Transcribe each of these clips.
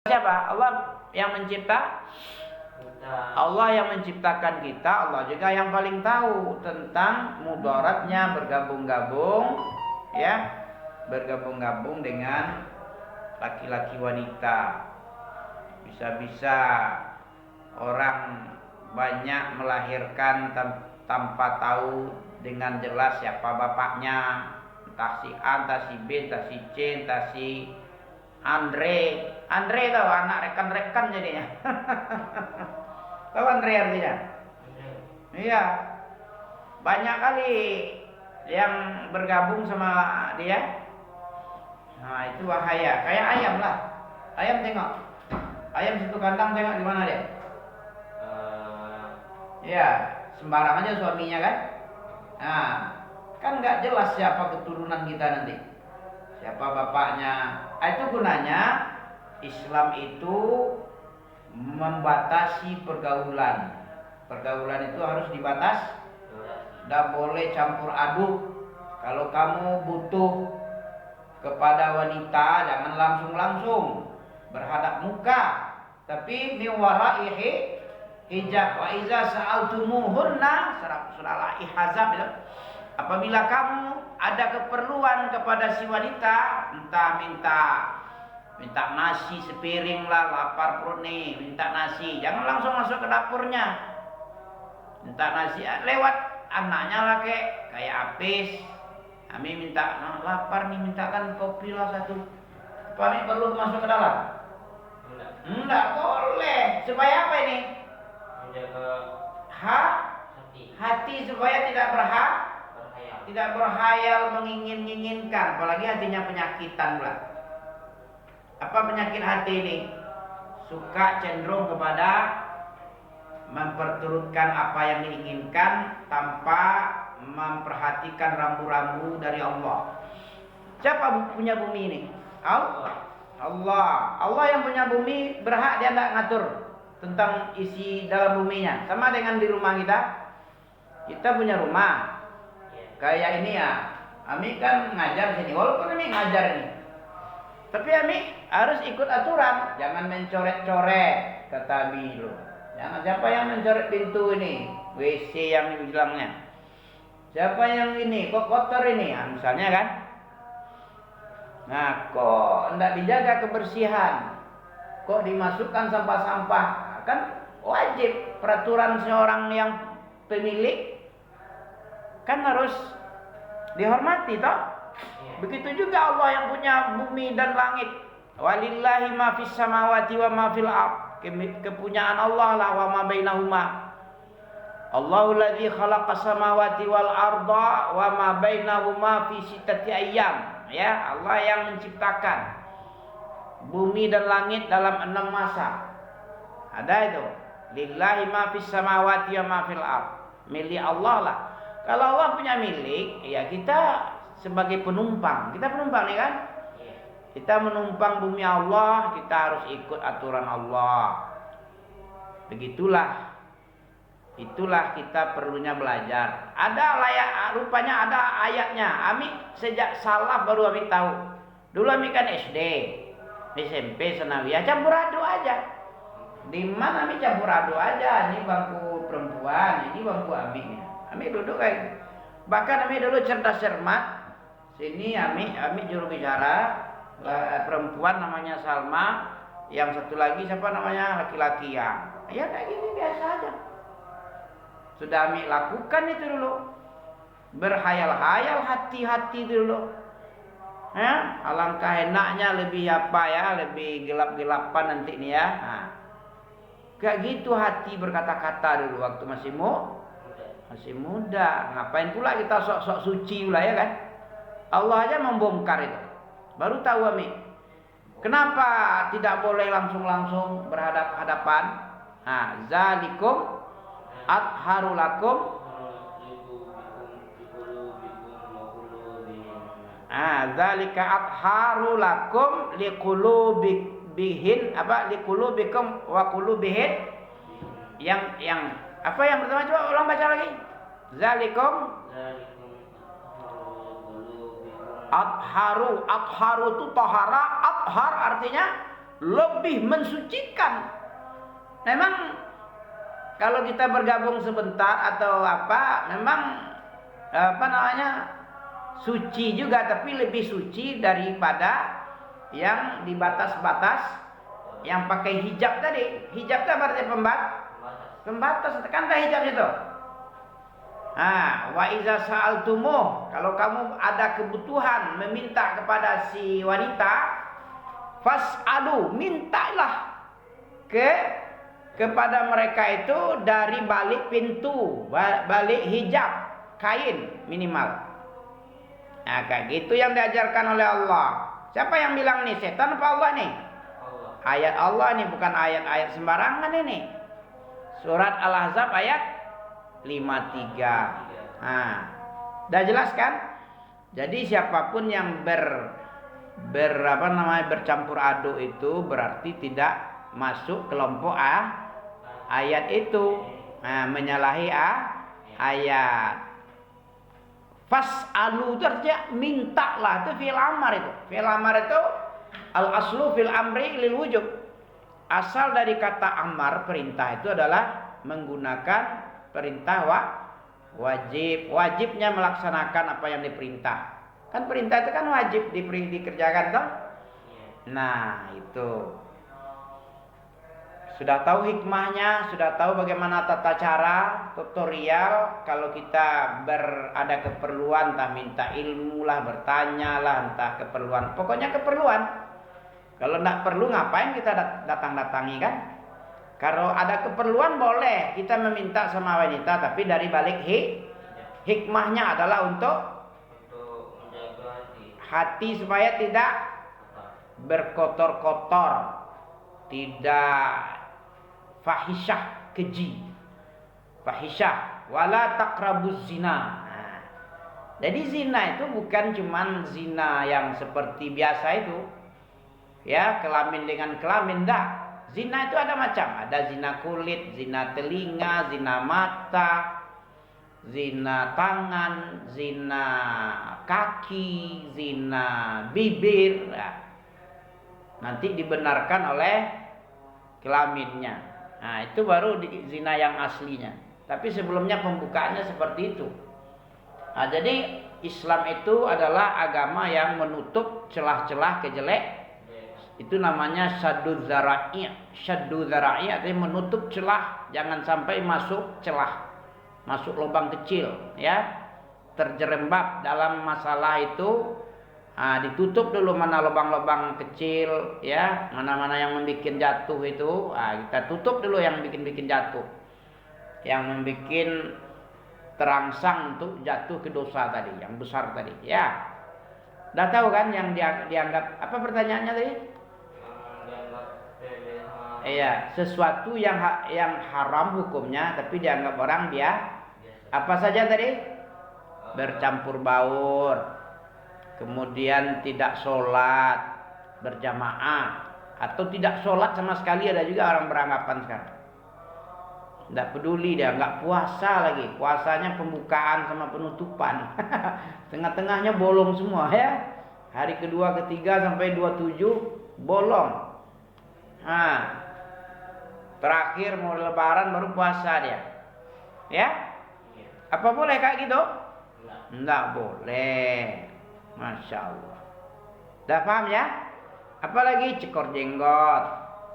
Siapa? Allah yang mencipta. Allah yang menciptakan kita. Allah juga yang paling tahu tentang mudaratnya bergabung-gabung, ya, bergabung-gabung dengan laki-laki wanita. Bisa-bisa orang banyak melahirkan tanpa tahu dengan jelas siapa bapaknya, entah si A, entah si B, entah si C, entah si Andre tahu, anak rekan-rekan jadinya. Tahu Andre artinya? Iya. Banyak kali yang bergabung sama dia. Nah, itu bahaya. Kayak ayam lah. Ayam tengok. Ayam satu kandang tengok di mana dia? Iya, sembarang aja suaminya kan? Nah, kan nggak jelas siapa keturunan kita nanti. Siapa bapaknya. Itu gunanya Islam itu membatasi pergaulan. Pergaulan itu harus dibatas. Tidak boleh campur aduk. Kalau kamu butuh kepada wanita, jangan langsung berhadap muka, tapi min waraihi hijab. Wa iza sa'altumuhunna, surah Al-Ahzab itu. Apabila kamu ada keperluan kepada si wanita, entah minta nasi sepiring lah, lapar perut nih, minta nasi, jangan langsung masuk ke dapurnya. Minta nasi lewat anaknya lah, kayak Apis. Kami minta, lapar nih, mintakan kopi lah satu. Kami perlu masuk ke dalam? Enggak boleh. Supaya apa ini? Menjaga hati supaya tidak berhayal menginginkan, apalagi hatinya penyakitan pula. Apa penyakit hati ini? Suka cenderung kepada memperturutkan apa yang diinginkan tanpa memperhatikan rambu-rambu dari Allah. Siapa punya bumi ini? Allah yang punya bumi, berhak dia tidak ngatur tentang isi dalam buminya. Sama dengan di rumah kita. Kita punya rumah kayak ini ya. Ami kan ngajar sini, walaupun Ami ngajar ini, tapi Ami harus ikut aturan. Jangan mencoret-coret, kata Abi dulu. Jangan, siapa yang mencoret pintu ini, WC yang bilangnya. Siapa yang ini, kok kotor ini, nah, misalnya kan. Nah, kok tidak dijaga kebersihan, kok dimasukkan sampah-sampah, kan wajib peraturan seorang yang pemilik kan harus dihormati toh. Begitu juga Allah yang punya bumi dan langit. Walillahi ma fis samawati wa ma fil ard. Kepunyaan Allah lah wa ma bainahuma. Allahul ladzi khalaqas samawati wal arda wa ma bainahuma fi sittati ayyam. Ya, Allah yang menciptakan bumi dan langit dalam 6 masa. Ada itu. Lillahi ma fis samawati wa ma fil ard. Milik Allah lah. Kalau Allah punya milik, ya kita sebagai penumpang. Kita penumpang nih kan? Kita menumpang bumi Allah, kita harus ikut aturan Allah. Begitulah. Itulah kita perlunya belajar. Rupanya ada ayatnya. Ami sejak salaf baru Ami tahu. Dulu Ami kan SD, SMP, Sanawiyah, campur aduk aja. Di mana Ami campur aduk aja. Ini bangku perempuan, ini bangku Ami. Ami duduk kayak. Bahkan Ami dulu cerdas cermat. Sini Ami juru bicara. Perempuan namanya Salma, yang satu lagi siapa namanya, laki-laki ya kayak gini biasa aja. Sudah Ami lakukan itu dulu, berhayal-hayal hati-hati dulu. Ya, alangkah enaknya lebih lebih gelap-gelapan nanti nih ya. Nah, kayak gitu hati berkata-kata dulu waktu masih muda. Ngapain pula kita sok-sok suci pula ya kan? Allah aja membongkar itu. Baru tahu Ami. Kenapa tidak boleh langsung berhadap-hadapan? Nah, zalikum atharu lakum. Zalika atharu lakum liqulubihin liqulubikum wa qulubihin. Yang apa yang pertama, coba ulang baca lagi. Zalikum Atharu itu tahara, athar artinya lebih mensucikan. Memang kalau kita bergabung sebentar atau apa, memang suci juga, tapi lebih suci daripada yang di batas-batas yang pakai hijab tadi. Hijab itu berarti pembatas. Kan ada hijab itu. Wa iza sa'altumuh, kalau kamu ada kebutuhan meminta kepada si wanita, fas'alu, mintalah kepada mereka itu dari balik pintu, balik hijab, kain minimal. Nah, kayak gitu yang diajarkan oleh Allah. Siapa yang bilang nih? Setan apa Allah nih? Allah. Ayat Allah nih, bukan ayat-ayat sembarangan ini. Surat Al-Ahzab ayat 53. Nah, udah jelas kan? Jadi siapapun yang bercampur aduk itu berarti tidak masuk kelompok ayat itu. Nah, menyalahi ayat. Fas'alu itu artinya mintalah, itu fi'il amar itu. Fi'il amar itu al-aslu fil amri lil wujub. Asal dari kata amar, perintah itu adalah menggunakan perintah wajib. Wajibnya melaksanakan apa yang diperintah. Kan perintah itu kan wajib dikerjakan toh? Nah, itu. Sudah tahu hikmahnya, sudah tahu bagaimana tata cara, tutorial. Kalau kita ada keperluan, entah minta ilmu lah, bertanya lah, entah keperluan. Pokoknya keperluan. Kalau tidak perlu, ngapain kita datang-datangi kan? Kalau ada keperluan boleh kita meminta sama wanita, tapi dari balik hikmahnya adalah untuk menjaga hati supaya tidak berkotor-kotor, tidak fahisyah, keji. Fahisyah, wala taqrabuz zina. Nah, jadi zina itu bukan cuman zina yang seperti biasa itu. Ya, kelamin dengan kelamin, enggak. Zina itu ada macam. Ada zina kulit, zina telinga, zina mata, zina tangan, zina kaki, zina bibir. Nah, nanti dibenarkan oleh kelaminnya. Nah, itu baru zina yang aslinya. Tapi sebelumnya pembukaannya seperti itu. Nah, jadi Islam itu adalah agama yang menutup celah-celah kejelek. Itu namanya syaddu dzara'i'. Syaddu dzara'i' artinya menutup celah, jangan sampai masuk celah. Masuk lubang kecil, ya. Terjerembab dalam masalah itu. Ditutup dulu mana lubang-lubang kecil, ya, mana-mana yang membuat jatuh itu, kita tutup dulu yang bikin jatuh, yang membuat terangsang untuk jatuh ke dosa tadi, yang besar tadi, ya. Udah tahu kan yang dianggap apa pertanyaannya tadi? Iya, sesuatu yang haram hukumnya, tapi dianggap orang dia apa saja tadi? Bercampur baur. Kemudian tidak sholat berjamaah, atau tidak sholat sama sekali. Ada juga orang beranggapan sekarang tidak peduli, dia nggak puasa lagi, puasanya pembukaan sama penutupan. Tengah-tengahnya bolong semua, ya. Hari kedua, ketiga sampai 27 bolong. Terakhir mau lebaran baru puasa dia, ya. Apa boleh kayak gitu? Nggak boleh. Masya Allah. Dah paham ya? Apalagi cekor jenggot.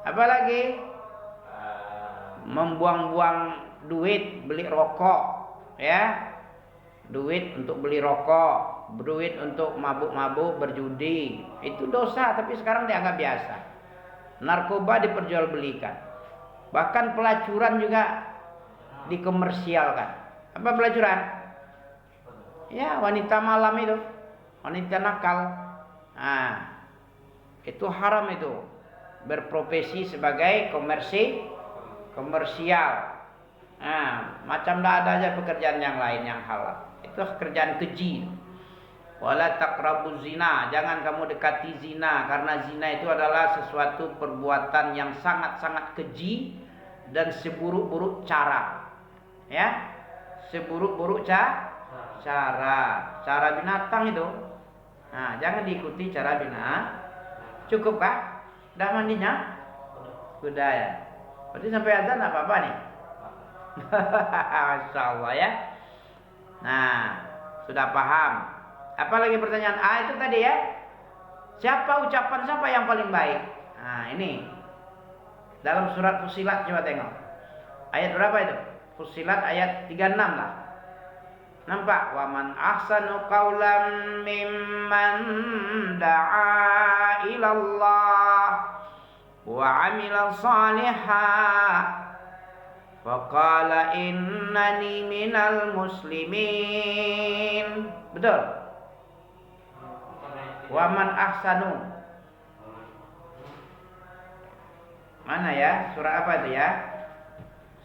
Apalagi membuang-buang duit beli rokok, ya. Duit untuk beli rokok, duit untuk mabuk-mabuk, berjudi. Itu dosa, tapi sekarang dianggap biasa. Narkoba diperjualbelikan. Bahkan pelacuran juga dikomersialkan. Apa pelacuran? Ya, wanita malam itu. Wanita nakal. Itu haram itu. Berprofesi sebagai komersial. Macam dah ada aja pekerjaan yang lain yang halal. Itu pekerjaan keji. Wala taqrabuz zina, jangan kamu dekati zina, karena zina itu adalah sesuatu perbuatan yang sangat-sangat keji dan seburuk-buruk cara. Ya. Seburuk-buruk cara binatang itu. Jangan diikuti cara binatang. Cukup kah? Dah mandinya? Sudah ya. Berarti sampai azan apa-apa nih? Masya Allah ya. Nah, sudah paham. Apa lagi pertanyaan? Itu tadi ya. Ucapan siapa yang paling baik? Nah, ini. Dalam surat Fussilat coba tengok. Ayat berapa itu? Fussilat ayat 36 lah. Nampak? Wa man ahsanu qawlan mimman da'a ilallah wa 'amila shalihan faqala innani minal muslimin. Betul? Wa man ahsanu. Mana ya? Surat apa itu ya?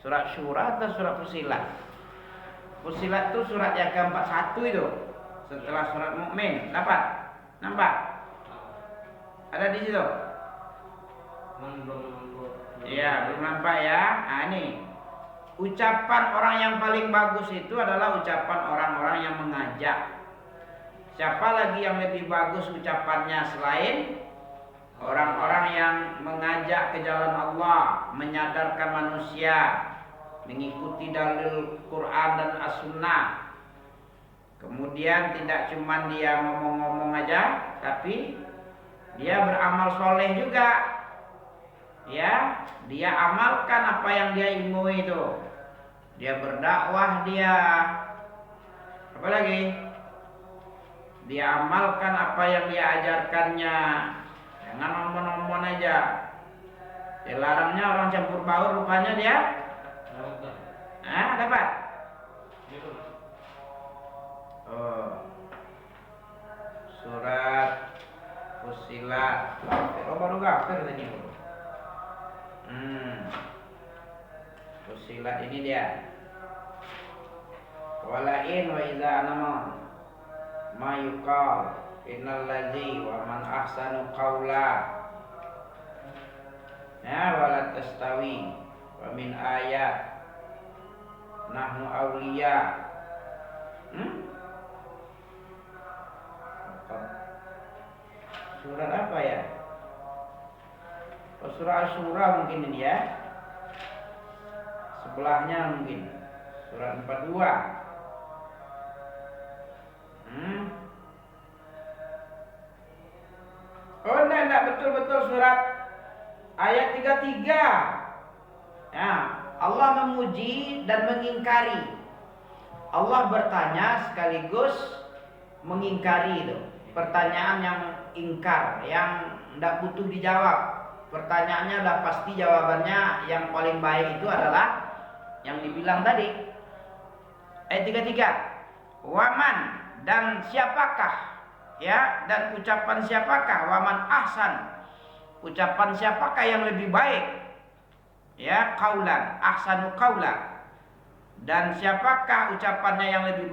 Surat Syura atau surat Fussilat? Fussilat itu surat yang ke-41 itu. Setelah surat Mukmin. Dapat? Nampak? Ada di situ? Iya, belum nampak ya. Nah, ini. Ucapan orang yang paling bagus itu adalah ucapan orang-orang yang mengajak. Siapa lagi yang lebih bagus ucapannya selain orang-orang yang mengajak ke jalan Allah, menyadarkan manusia, mengikuti dalil Quran dan As-Sunnah. Kemudian tidak cuma dia ngomong-ngomong aja, tapi dia beramal soleh juga. Ya, dia amalkan apa yang dia ilmu itu. Dia berdakwah dia. Apa lagi? Dia amalkan apa yang dia ajarkannya. Jangan omong-omong aja. Dilarangnya orang campur baur, rupanya dia dapat. Surat Fussilat. Baru kafir tadi. Fussilat ini dia. Walain wa idza anama ma yuqal innal ladzi wa man ahsanu qawla wala tastawi wa min ayat nahnu awliya. Surat apa ya? Surah Asy-Syura mungkin ini ya. Sebelahnya mungkin surat 42. Oh enggak, betul-betul surat ayat 33. Ya, Allah memuji dan mengingkari. Allah bertanya sekaligus mengingkari itu. Pertanyaan yang ingkar, yang tidak butuh dijawab. Pertanyaannya udah pasti, jawabannya yang paling baik itu adalah yang dibilang tadi. Ayat 33. Waman, dan siapakah, ya, dan ucapan siapakah, waman ahsan, ucapan siapakah yang lebih baik, ya, qaulan, ahsanu qaula, dan siapakah ucapannya yang lebih